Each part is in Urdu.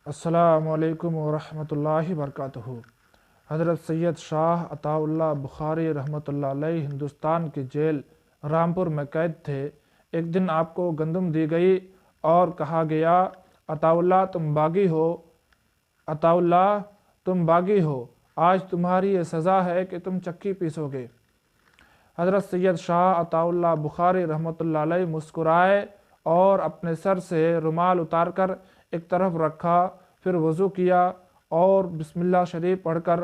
السلام علیکم ورحمۃ اللہ وبرکاتہ۔ حضرت سید شاہ عطا اللہ بخاری رحمۃ اللہ علیہ ہندوستان کی جیل رامپور میں قید تھے۔ ایک دن آپ کو گندم دی گئی اور کہا گیا، عطا اللہ تم باغی ہو، عطا اللہ تم باغی ہو، آج تمہاری یہ سزا ہے کہ تم چکی پیسو گے۔ حضرت سید شاہ عطا اللہ بخاری رحمۃ اللہ علیہ مسکرائے اور اپنے سر سے رومال اتار کر ایک طرف رکھا، پھر وضو کیا اور بسم اللہ شریف پڑھ کر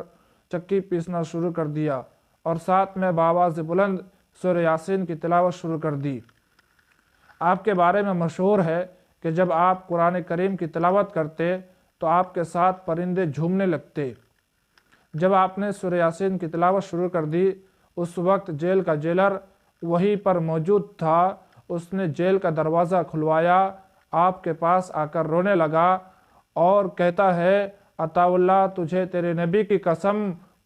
چکی پیسنا شروع کر دیا اور ساتھ میں بآواز بلند سورہ یاسین کی تلاوت شروع کر دی۔ آپ کے بارے میں مشہور ہے کہ جب آپ قرآن کریم کی تلاوت کرتے تو آپ کے ساتھ پرندے جھومنے لگتے۔ جب آپ نے سورہ یاسین کی تلاوت شروع کر دی، اس وقت جیل کا جیلر وہیں پر موجود تھا۔ اس نے جیل کا دروازہ کھلوایا، آپ کے پاس آ کر رونے لگا اور کہتا ہے، عطا اللہ تجھے تیرے نبی کی قسم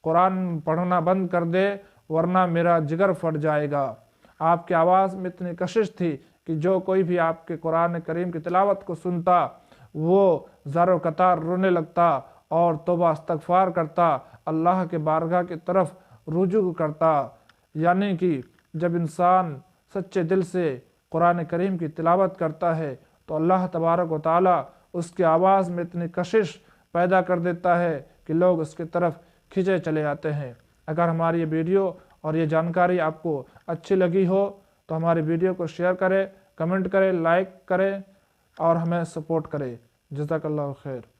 قرآن پڑھنا بند کر دے ورنہ میرا جگر پھٹ جائے گا۔ آپ کی آواز میں اتنی کشش تھی کہ جو کوئی بھی آپ کے قرآن کریم کی تلاوت کو سنتا وہ زار و قطار رونے لگتا اور توبہ استغفار کرتا، اللہ کے بارگاہ کی طرف رجوع کرتا۔ یعنی کہ جب انسان سچے دل سے قرآن کریم کی تلاوت کرتا ہے تو اللہ تبارک و تعالیٰ اس کی آواز میں اتنی کشش پیدا کر دیتا ہے کہ لوگ اس کی طرف کھنچے چلے آتے ہیں۔ اگر ہماری یہ ویڈیو اور یہ جانکاری آپ کو اچھی لگی ہو تو ہماری ویڈیو کو شیئر کریں، کمنٹ کریں، لائک کریں اور ہمیں سپورٹ کریں۔ جزاک اللہ خیر۔